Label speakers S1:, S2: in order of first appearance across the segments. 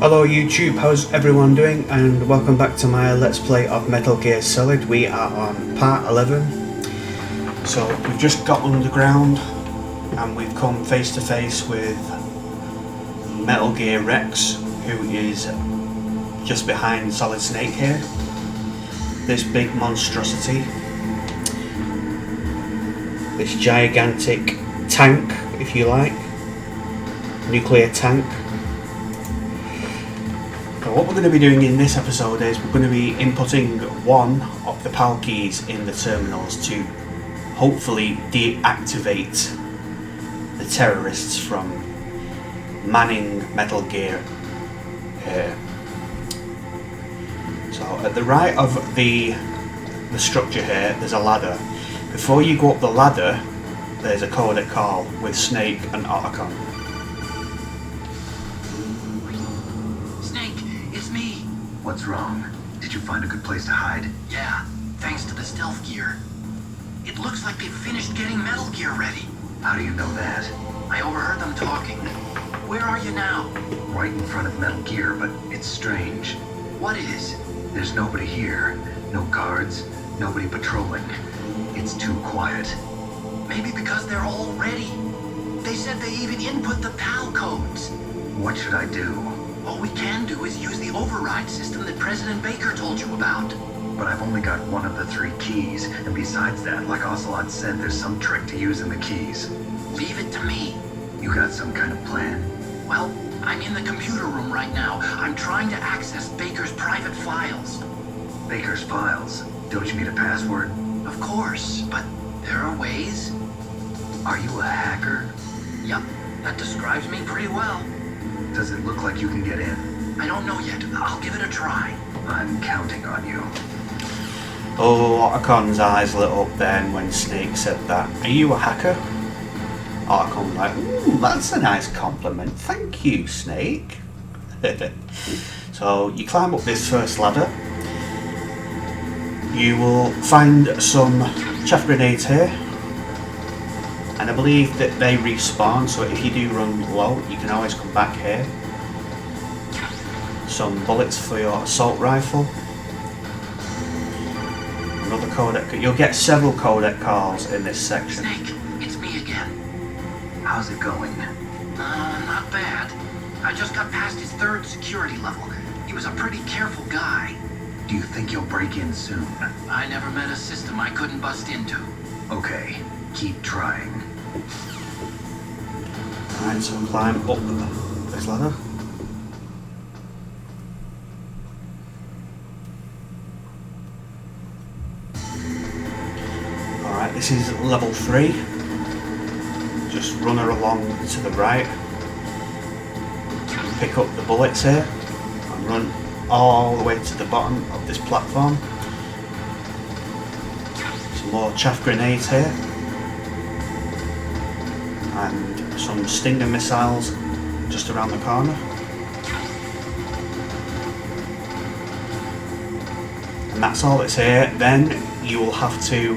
S1: Hello YouTube, how's everyone doing, and welcome back to my Let's Play of Metal Gear Solid. We are on part 11. So we've just got underground and we've come face to face with Metal Gear Rex, who is just behind Solid Snake here. This big monstrosity. This gigantic tank, if you like. Nuclear tank. So what we're going to be doing in this episode is we're going to be inputting one of the PAL keys in the terminals to hopefully deactivate the terrorists from manning Metal Gear here. So at the right of the structure here, there's a ladder. Before you go up the ladder, there's a codec call with Snake and Otacon.
S2: What's wrong? Did you find a good place to hide?
S3: Yeah, thanks to the stealth gear. It looks like they've finished getting Metal Gear ready.
S2: How do you know that?
S3: I overheard them talking. Where are you now?
S2: Right in front of Metal Gear, but it's strange.
S3: What is?
S2: There's nobody here. No guards, nobody patrolling. It's too quiet.
S3: Maybe because they're all ready. They said they even input the PAL codes.
S2: What should I do?
S3: All we can do is use the override system that President Baker told you about.
S2: But I've only got one of the 3 keys, and besides that, like Ocelot said, there's some trick to using the keys.
S3: Leave it to me.
S2: You got some kind of plan?
S3: Well, I'm in the computer room right now. I'm trying to access Baker's private files.
S2: Baker's files? Don't you need a password?
S3: Of course, but there are ways.
S2: Are you a hacker?
S3: Yup, that describes me pretty well.
S2: Does it look like you can get in?
S3: I don't know yet. I'll give it a try.
S2: I'm counting on you.
S1: Oh, Otacon's eyes lit up then when Snake said that. Are you a hacker? Otacon's like, ooh, that's a nice compliment. Thank you, Snake. So you climb up this first ladder. You will find some chaff grenades here. And I believe that they respawn, so if you do run low, you can always come back here. Some bullets for your assault rifle. Another codec. You'll get several codec calls in this section.
S3: Snake, it's me again.
S2: How's it going?
S3: Not bad. I just got past his 3rd security level. He was a pretty careful guy.
S2: Do you think you'll break in soon?
S3: I never met a system I couldn't bust into.
S2: Okay, keep trying.
S1: Alright, so climb up this ladder. Alright, this is level 3. Just run her along to the right. Pick up the bullets here and run all the way to the bottom of this platform. Some more chaff grenades here. And some Stinger missiles just around the corner. And that's all that's here. Then you will have to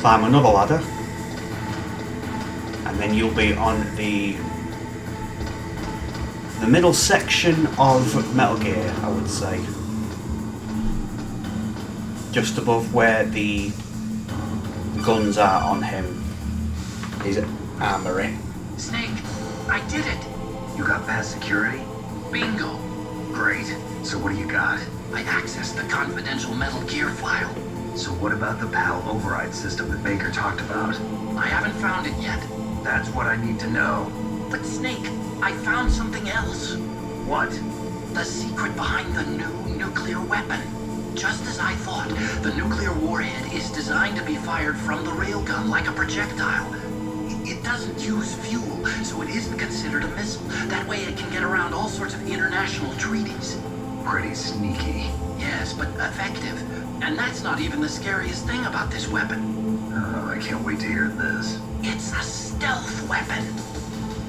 S1: climb another ladder. And then you'll be on the middle section of Metal Gear, I would say. Just above where the guns are on him. His armory.
S3: Snake, I did it!
S2: You got past security?
S3: Bingo!
S2: Great. So what do you got?
S3: I accessed the confidential Metal Gear file.
S2: So what about the PAL override system that Baker talked about?
S3: I haven't found it yet.
S2: That's what I need to know.
S3: But Snake, I found something else.
S2: What?
S3: The secret behind the new nuclear weapon. Just as I thought, the nuclear warhead is designed to be fired from the railgun like a projectile. It doesn't use fuel, so it isn't considered a missile. That way it can get around all sorts of international treaties.
S2: Pretty sneaky.
S3: Yes, but effective. And that's not even the scariest thing about this weapon.
S2: Oh, I can't wait to hear this.
S3: It's a stealth weapon.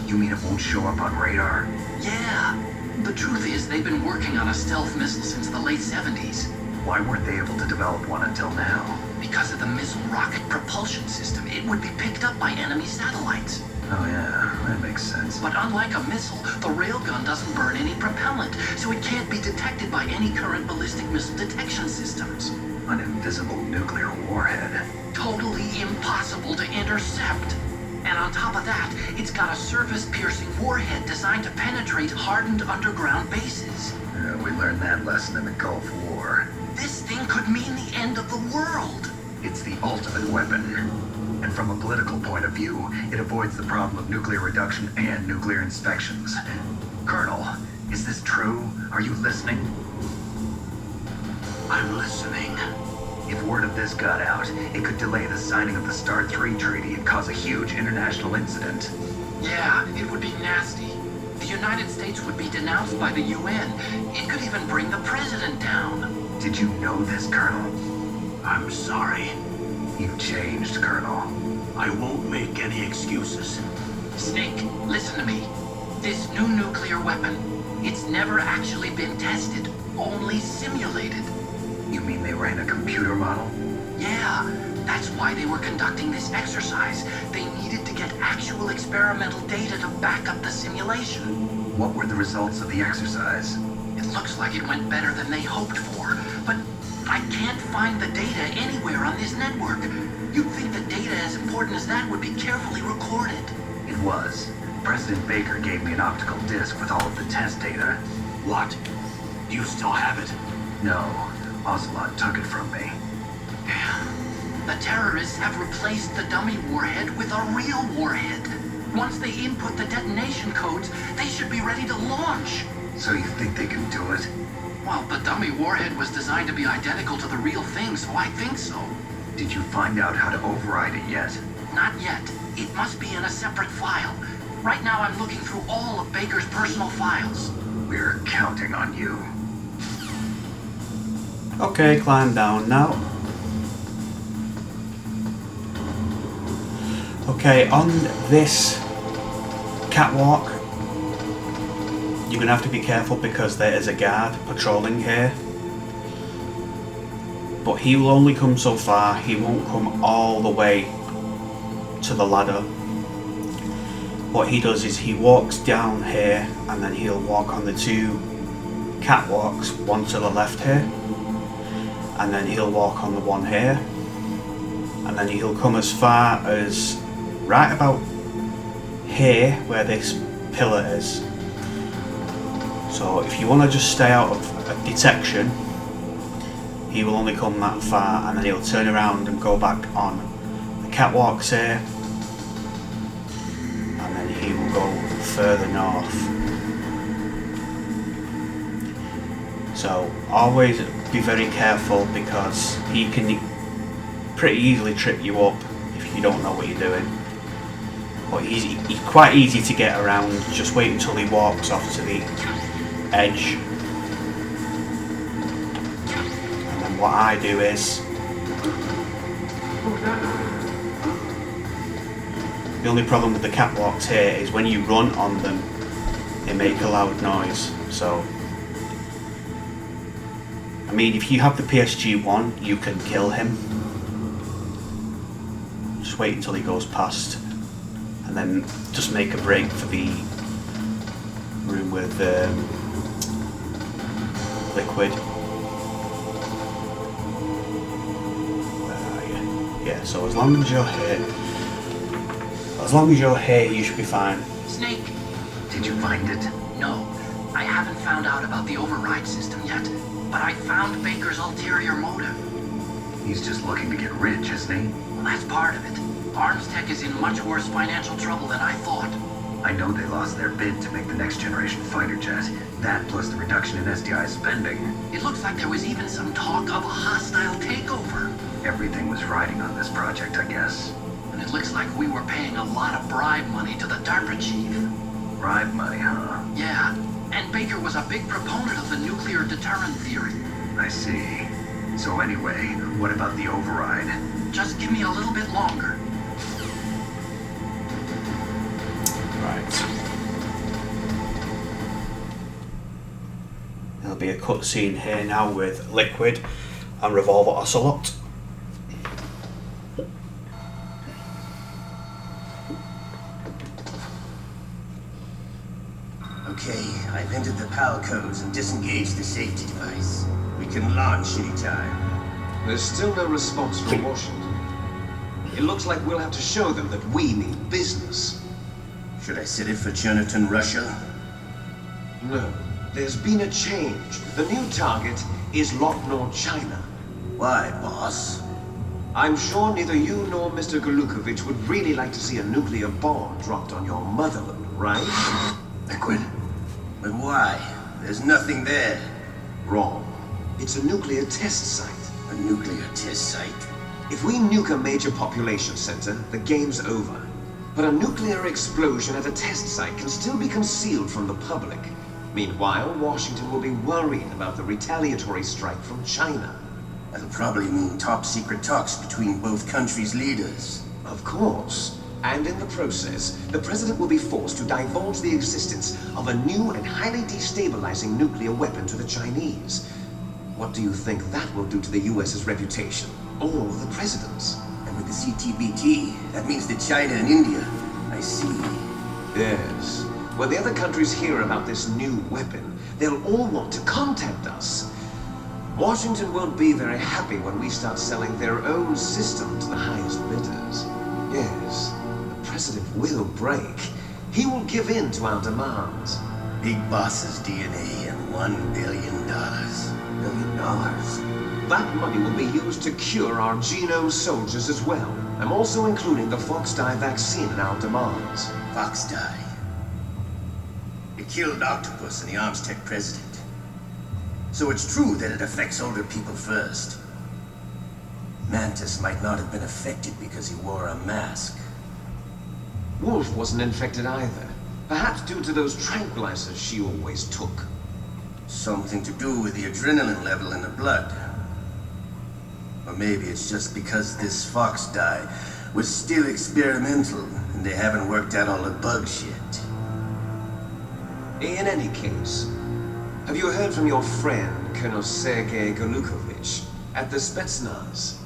S2: You mean it won't show up on radar?
S3: Yeah. The truth is, they've been working on a stealth missile since the late 70s.
S2: Why weren't they able to develop one until now?
S3: Because of the missile rocket propulsion system, it would be picked up by enemy satellites.
S2: Oh yeah, that makes sense.
S3: But unlike a missile, the railgun doesn't burn any propellant, so it can't be detected by any current ballistic missile detection systems.
S2: An invisible nuclear warhead.
S3: Totally impossible to intercept. And on top of that, it's got a surface-piercing warhead designed to penetrate hardened underground bases.
S2: We learned that lesson in the Gulf War.
S3: This thing could mean the end of the world.
S2: It's the ultimate weapon. And from a political point of view, it avoids the problem of nuclear reduction and nuclear inspections. Colonel, is this true? Are you listening?
S3: I'm listening.
S2: If word of this got out, it could delay the signing of the START 3 treaty and cause a huge international incident.
S3: Yeah, it would be nasty. The United States would be denounced by the UN. It could even bring the president down.
S2: Did you know this, Colonel?
S3: I'm sorry.
S2: You've changed, Colonel.
S3: I won't make any excuses. Snake, listen to me. This new nuclear weapon, it's never actually been tested, only simulated.
S2: You mean they ran a computer model?
S3: Yeah, that's why they were conducting this exercise. They needed to get actual experimental data to back up the simulation.
S2: What were the results of the exercise?
S3: It looks like it went better than they hoped for, but I can't find the data anywhere on this network. You'd think the data as important as that would be carefully recorded.
S2: It was. President Baker gave me an optical disc with all of the test data.
S3: What? Do you still have it?
S2: No, Ocelot took it from me.
S3: The terrorists have replaced the dummy warhead with a real warhead. Once they input the detonation codes, they should be ready to launch.
S2: So you think they can do it?
S3: Well, the dummy warhead was designed to be identical to the real thing, so I think so.
S2: Did you find out how to override it yet?
S3: Not yet. It must be in a separate file. Right now I'm looking through all of Baker's personal files.
S2: We're counting on you.
S1: Okay, climb down now. Okay, on this catwalk, you're going to have to be careful because there is a guard patrolling here. But he will only come so far, he won't come all the way to the ladder. What he does is he walks down here and then he'll walk on the two catwalks, one to the left here, and then he'll walk on the one here, and then he'll come as far as right about here where this pillar is. So if you want to just stay out of detection, he will only come that far, and then he'll turn around and go back on the catwalks here, and then he will go further north. So always be very careful because he can pretty easily trip you up if you don't know what you're doing. But he's quite easy to get around. Just wait until he walks off to the edge. And then what I do is, the only problem with the catwalks here is when you run on them, they make a loud noise. So, I mean, if you have the PSG-1, you can kill him. Just wait until he goes past, and then just make a break for the room with liquid. Where are you? Yeah, so as long as you're here, you should be fine.
S3: Snake,
S2: Did you find it?
S3: no. I haven't found out about the override system yet, but I found Baker's ulterior motive.
S2: He's just looking to get rich, isn't he?
S3: Well, that's part of it. Arms Tech is in much worse financial trouble than I thought.
S2: I know they lost their bid to make the next generation fighter jet. That plus the reduction in SDI spending.
S3: It looks like there was even some talk of a hostile takeover.
S2: Everything was riding on this project, I guess.
S3: And it looks like we were paying a lot of bribe money to the DARPA chief.
S2: Bribe money, huh?
S3: Yeah, and Baker was a big proponent of the nuclear deterrent theory.
S2: I see. So anyway, what about the override?
S3: Just give me a little bit longer.
S1: Right. There'll be a cutscene here now with Liquid and Revolver Ocelot.
S4: Okay, I've entered the PAL codes and disengaged the safety device. We can launch anytime.
S5: There's still no response from Washington. It looks like we'll have to show them that we mean business.
S4: Should I set it for Cherniton, Russia?
S5: No, there's been a change. The new target is Locknor, China.
S4: Why, boss?
S5: I'm sure neither you nor Mr. Golukovich would really like to see a nuclear bomb dropped on your motherland, right?
S4: Liquid? But why? There's nothing there.
S5: Wrong. It's a nuclear test site.
S4: A nuclear test site?
S5: If we nuke a major population center, the game's over. But a nuclear explosion at a test site can still be concealed from the public. Meanwhile, Washington will be worried about the retaliatory strike from China.
S4: That'll probably mean top-secret talks between both countries' leaders.
S5: Of course. And in the process, the president will be forced to divulge the existence of a new and highly destabilizing nuclear weapon to the Chinese. What do you think that will do to the US's reputation? Or the president's?
S4: And with the CTBT, that means that China and India. I see.
S5: Yes. When the other countries hear about this new weapon, they'll all want to contact us. Washington won't be very happy when we start selling their own system to the highest bidders. Yes, the president will break. He will give in to our demands.
S4: Big Boss's DNA and $1 billion.
S5: $1 billion? That money will be used to cure our genome soldiers as well. I'm also including the FOXHOUND vaccine in our demands.
S4: FOXHOUND. It killed Octopus and the Arms Tech president. So it's true that it affects older people first. Mantis might not have been affected because he wore a mask.
S5: Wolf wasn't infected either. Perhaps due to those tranquilizers she always took.
S4: Something to do with the adrenaline level in the blood. Or maybe it's just because this FOXHOUND was still experimental and they haven't worked out all the bugs yet.
S5: In any case, have you heard from your friend, Colonel Sergei Golukovich, at the Spetsnaz?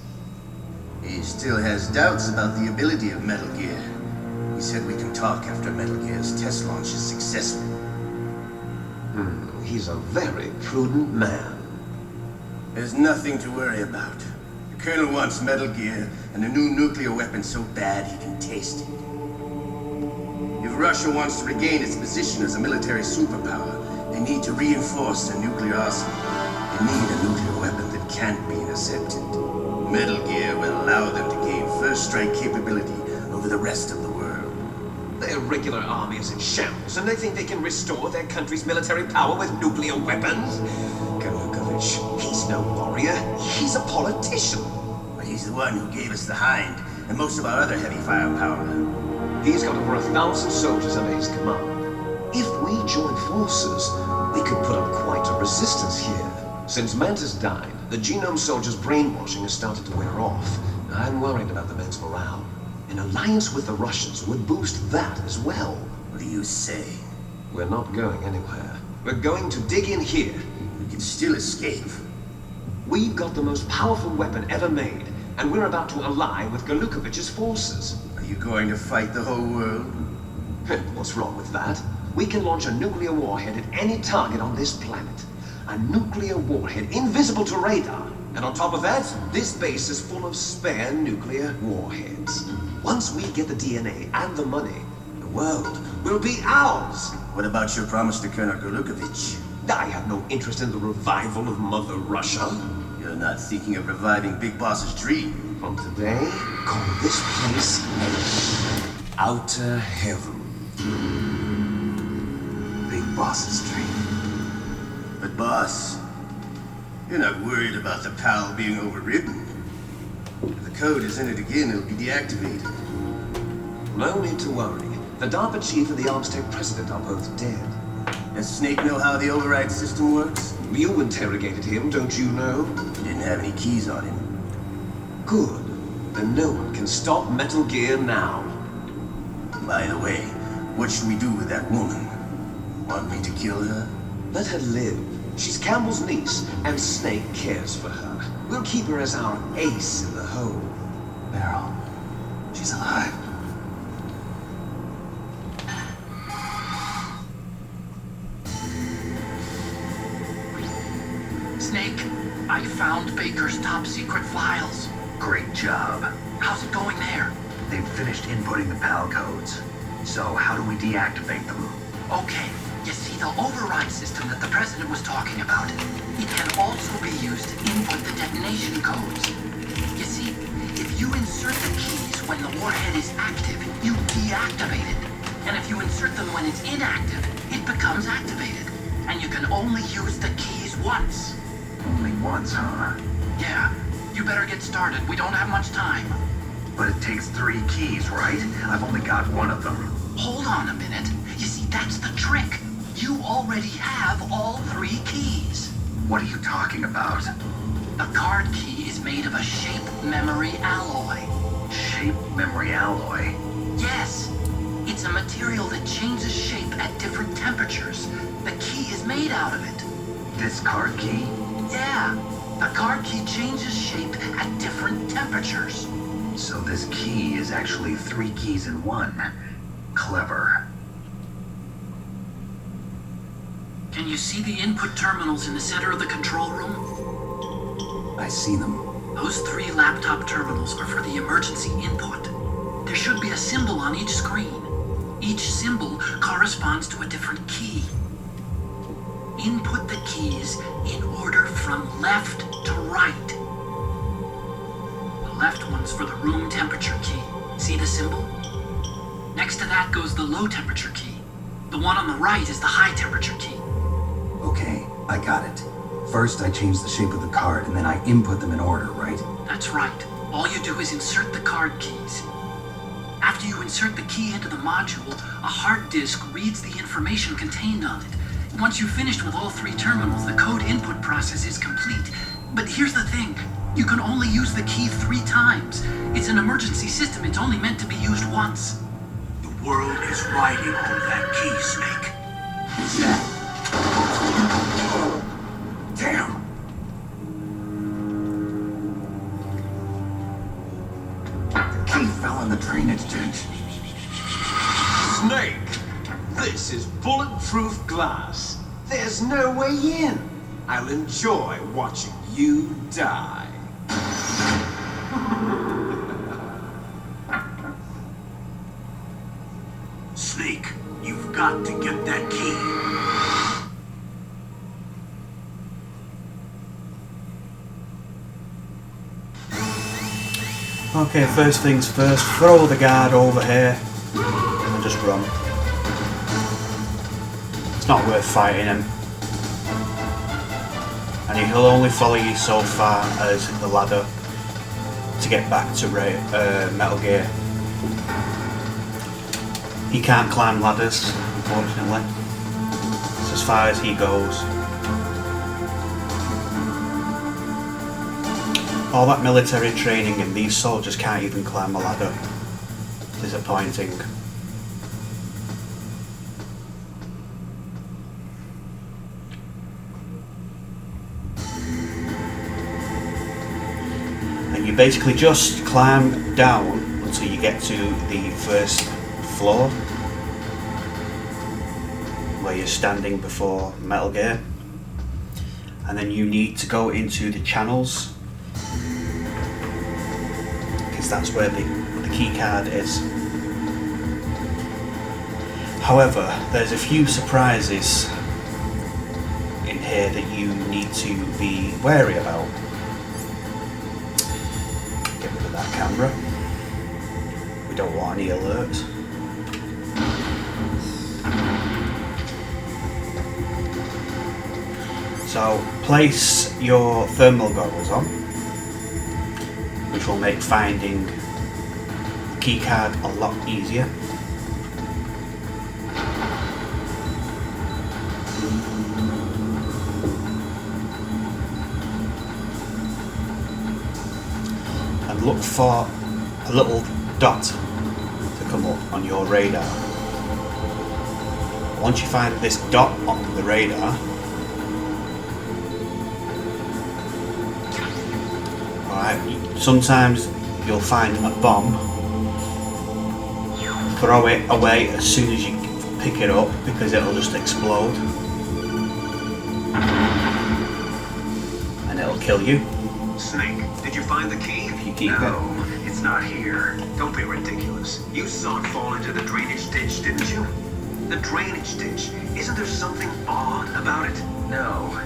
S4: He still has doubts about the ability of Metal Gear. He said we can talk after Metal Gear's test launch is successful.
S5: He's a very prudent man.
S4: There's nothing to worry about. The Colonel wants Metal Gear and a new nuclear weapon so bad he can taste it. If Russia wants to regain its position as a military superpower, they need to reinforce their nuclear arsenal. They need a nuclear weapon that can't be intercepted. Metal Gear will allow them to gain first strike capability over the rest of the world.
S5: Their regular army is in shambles, and they think they can restore their country's military power with nuclear weapons? Golukovich, he's no warrior. He's a politician.
S4: But he's the one who gave us the Hind and most of our other heavy firepower.
S5: He's got over 1,000 soldiers under his command. If we join forces, we could put up quite a resistance here. Since Mantis died, the genome soldiers' brainwashing has started to wear off. I'm worried about the men's morale. An alliance with the Russians would boost that as well.
S4: What do you say?
S5: We're not going anywhere. We're going to dig in here.
S4: We can still escape.
S5: We've got the most powerful weapon ever made, and we're about to ally with Golukovich's forces.
S4: Are you going to fight the whole world?
S5: What's wrong with that? We can launch a nuclear warhead at any target on this planet. A nuclear warhead invisible to radar. And on top of that, this base is full of spare nuclear warheads. Once we get the DNA and the money, the world will be ours.
S4: What about your promise to Colonel Golukovich?
S5: I have no interest in the revival of Mother Russia.
S4: You're not thinking of reviving Big Boss's dream.
S5: From today, call this place Outer Heaven. Big Boss's dream.
S4: But boss, you're not worried about the PAL being overridden. If the code is entered again, it'll be deactivated.
S5: No need to worry. The DARPA chief and the Arms Tech president are both dead.
S4: Does Snake know how the override system works?
S5: You interrogated him, don't you know?
S4: He didn't have any keys on him.
S5: Good. Then no one can stop Metal Gear now.
S4: By the way, what should we do with that woman? Want me to kill her?
S5: Let her live. She's Campbell's niece, and Snake cares for her. We'll keep her as our ace in the hole.
S3: Beryl, she's alive. Snake, I found Baker's top secret files.
S2: Great job.
S3: How's it going there?
S2: They've finished inputting the PAL codes. So how do we deactivate them?
S3: Okay, you see the override system that the President was talking about. It can also be used to input the detonation codes. You see, if you insert the keys when the warhead is active, you deactivate it. And if you insert them when it's inactive, it becomes activated. And you can only use the keys once.
S2: Only once, huh?
S3: Yeah, you better get started. We don't have much time.
S2: But it takes 3 keys, right? I've only got 1 of them.
S3: Hold on a minute. You see, that's the trick. You already have all 3 keys.
S2: What are you talking about?
S3: The card key is made of a shape memory alloy.
S2: Shape memory alloy?
S3: Yes. It's a material that changes shape at different temperatures. The key is made out of it.
S2: This card key?
S3: Yeah. The card key changes shape at different temperatures.
S2: So this key is actually 3 keys in 1. Clever.
S3: Can you see the input terminals in the center of the control room?
S2: I see them.
S3: Those 3 laptop terminals are for the emergency input. There should be a symbol on each screen. Each symbol corresponds to a different key. Input the keys in order from left to right. The left one's for the room temperature key. See the symbol? Next to that goes the low temperature key. The one on the right is the high temperature key.
S2: Okay, I got it. First, I change the shape of the card, and then I input them in order, right?
S3: That's right. All you do is insert the card keys. After you insert the key into the module, a hard disk reads the information contained on it. Once you've finished with all 3 terminals, the code input process is complete. But here's the thing. You can only use the key 3 times. It's an emergency system. It's only meant to be used once.
S6: The world is riding on that key, Snake.
S2: Damn! The key fell in the drainage ditch.
S5: Snake, this is bulletproof glass. There's no way in. I'll enjoy watching you die.
S6: Snake, you've got to get that key.
S1: Okay, first things first, throw the guard over here and just run. It's not worth fighting him. And he'll only follow you so far as the ladder to get back to Metal Gear. He can't climb ladders, unfortunately. It's as far as he goes. All that military training and these soldiers can't even climb a ladder. Disappointing. And you basically just climb down until you get to the first floor where you're standing before Metal Gear, and then you need to go into the channels because that's where the key card is. However, there's a few surprises in here that you need to be wary about. Get rid of that camera. We don't want any alerts. So place your thermal goggles on, which will make finding the keycard a lot easier. And look for a little dot to come up on your radar. Once you find this dot on the radar, sometimes you'll find a bomb, throw it away as soon as you pick it up because it'll just explode. it'll kill you
S5: Snake, did you find the key?
S1: if you keep
S2: No, it's not here.
S5: Don't be ridiculous. You saw it fall into the drainage ditch, didn't you? The drainage ditch. Isn't there something odd about it?
S2: No.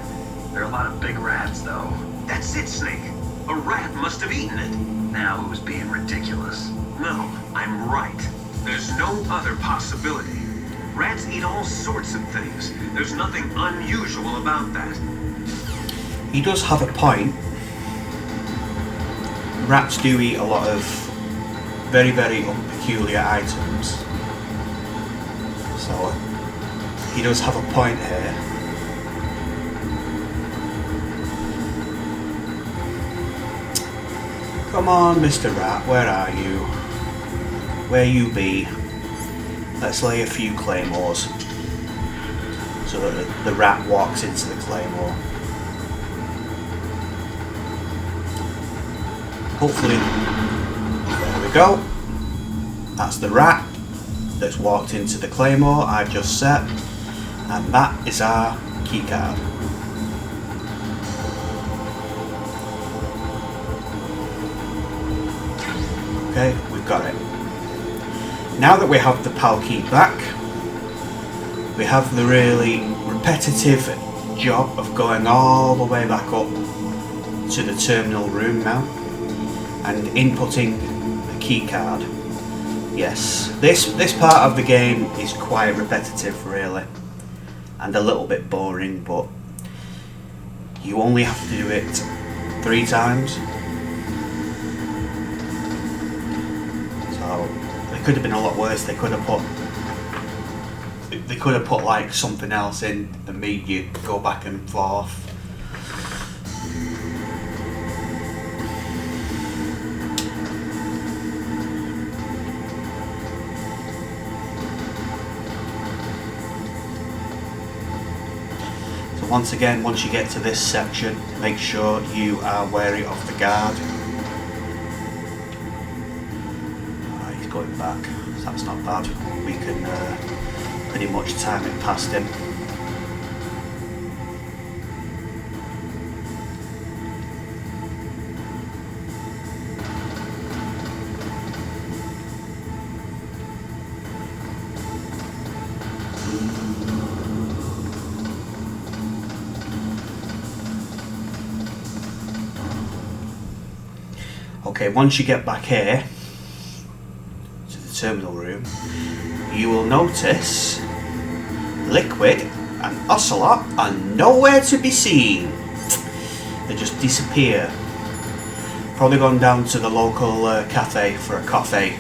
S2: There are a lot of big rats, though.
S5: That's it, Snake. A rat must have eaten it.
S2: Now it was being ridiculous.
S5: No, I'm right. There's no other possibility. Rats eat all sorts of things. There's nothing unusual about that.
S1: it. He does have a point. Rats do eat a lot of very, very peculiar items. So he does have a point here. Come on, Mr. Rat, where are you? Where you be? Let's lay a few claymores so that the rat walks into the claymore. Hopefully, there we go. That's the rat that's walked into the claymore I've just set, and that is our keycard. Okay, we've got it. Now that we have the PAL key back, we have the really repetitive job of going all the way back up to the terminal room now and inputting the key card. Yes, this part of the game is quite repetitive really and a little bit boring, but you only have to do it 3 times. So it could have been a lot worse. They could have put like something else in and made you go back and forth. So once again, once you get to this section, make sure you are wary of the guard. Going back, so that's not bad. We can pretty much time it past him. Okay, once you get back here terminal room, you will notice Liquid and Ocelot are nowhere to be seen. They just disappear. Probably gone down to the local cafe for a coffee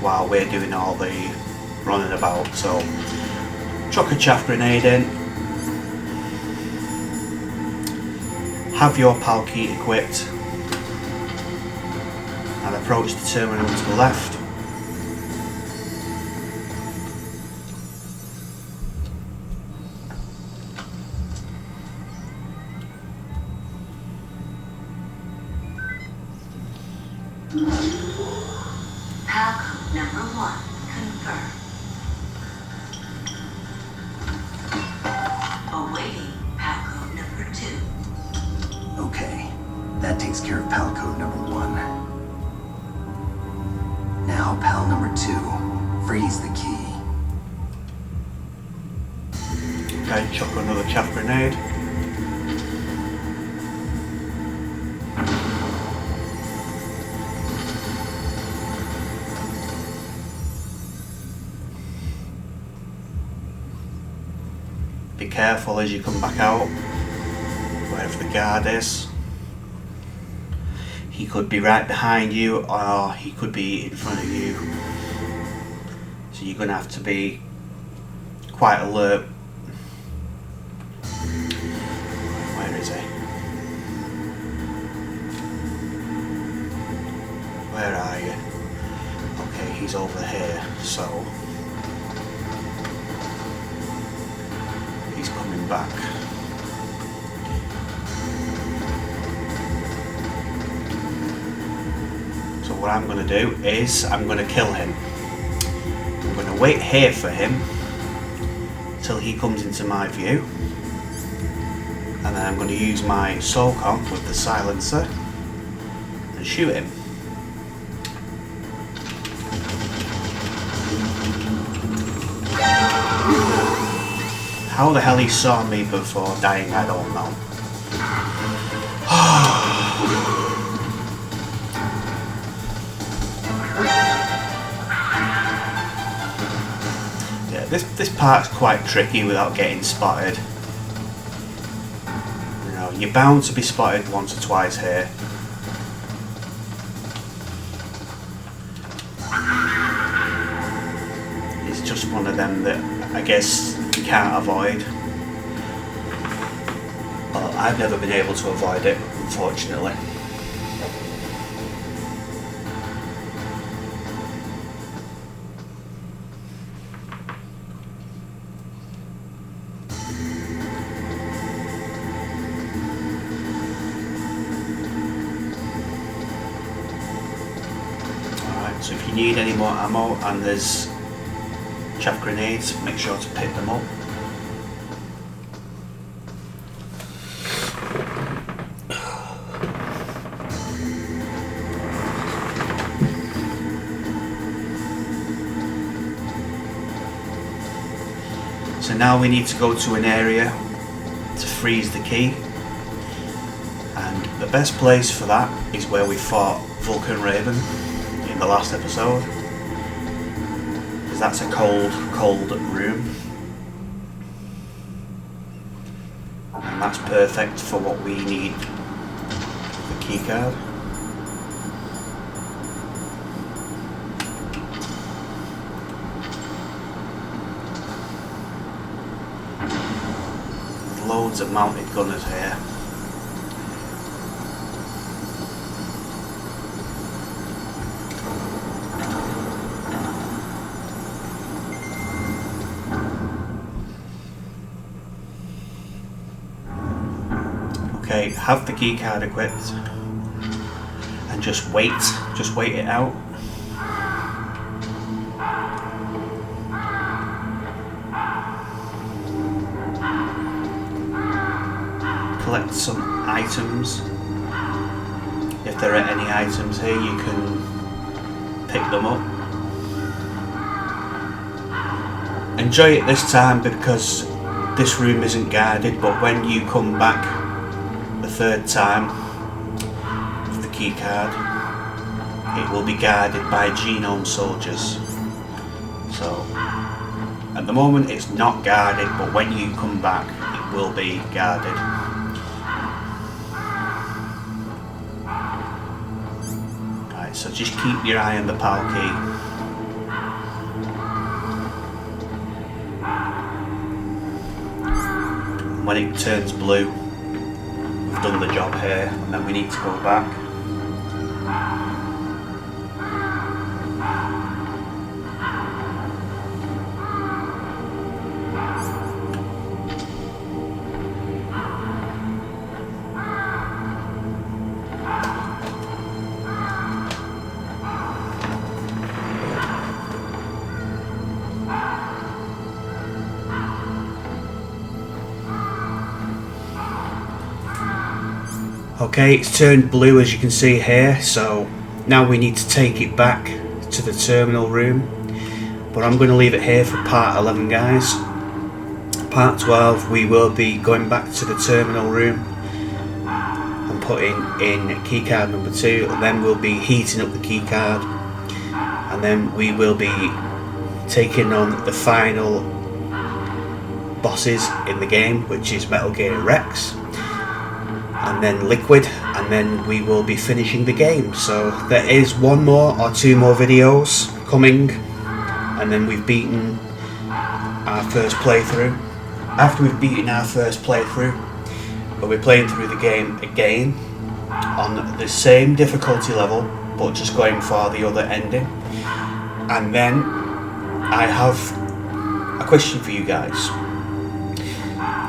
S1: while we're doing all the running about. So chuck a chaff grenade in, have your PAL key equipped and approach the terminal to the left.
S7: PAL code number 1 confirmed. Awaiting PAL code number 2.
S2: Okay, that takes care of PAL code number 1. Now PAL number 2. Freeze the key.
S1: Okay, chuck another chaff grenade. Be careful as you come back out, wherever the guard is. He could be right behind you or he could be in front of you. So you're going to have to be quite alert. Where is he? Where are you? Okay, he's over here, so he's coming back. So what I'm going to do is I'm going to kill him. I'm going to wait here for him till he comes into my view, and then I'm going to use my SOCOM with the silencer and shoot him. How the hell he saw me before dying, I don't know. Yeah, this part's quite tricky without getting spotted. You know, you're bound to be spotted once or twice here. It's just one of them that I guess you can't avoid. Well, I've never been able to avoid it, unfortunately. Alright, so if you need any more ammo and there's chaff grenades, make sure to pick them up. So now we need to go to an area to freeze the key, and the best place for that is where we fought Vulcan Raven in the last episode, because that's a cold room, and that's perfect for what we need, the keycard. Loads of mounted gunners here. Okay, have the keycard equipped and just wait it out. Collect some items. If there are any items here, you can pick them up. Enjoy it this time because this room isn't guarded, but when you come back the third time with the keycard, it will be guarded by genome soldiers. So at the moment it's not guarded, but when you come back it will be guarded. So just keep your eye on the PAL key. When it turns blue, we've done the job here, and then we need to go back. Okay, it's turned blue as you can see here, so now we need to take it back to the terminal room, but I'm going to leave it here for part 11 guys. Part 12 we will be going back to the terminal room and putting in keycard number 2, and then we'll be heating up the keycard, and then we will be taking on the final bosses in the game, which is Metal Gear Rex, and then Liquid, and then we will be finishing the game. So there is one more or two more videos coming, and then we've beaten our first playthrough. After we've beaten our first playthrough, we'll be playing through the game again on the same difficulty level, but just going for the other ending. And then I have a question for you guys.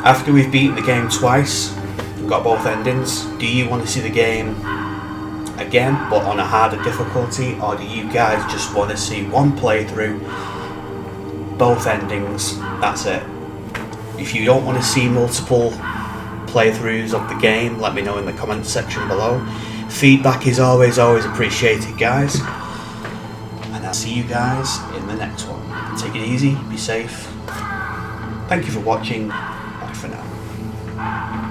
S1: After we've beaten the game twice, got both endings, do you want to see the game again but on a harder difficulty, or do you guys just want to see one playthrough, both endings, that's it? If you don't want to see multiple playthroughs of the game, let me know in the comments section below. Feedback is always appreciated, guys. And I'll see you guys in the next one. Take it easy, be safe. Thank you for watching. Bye for now.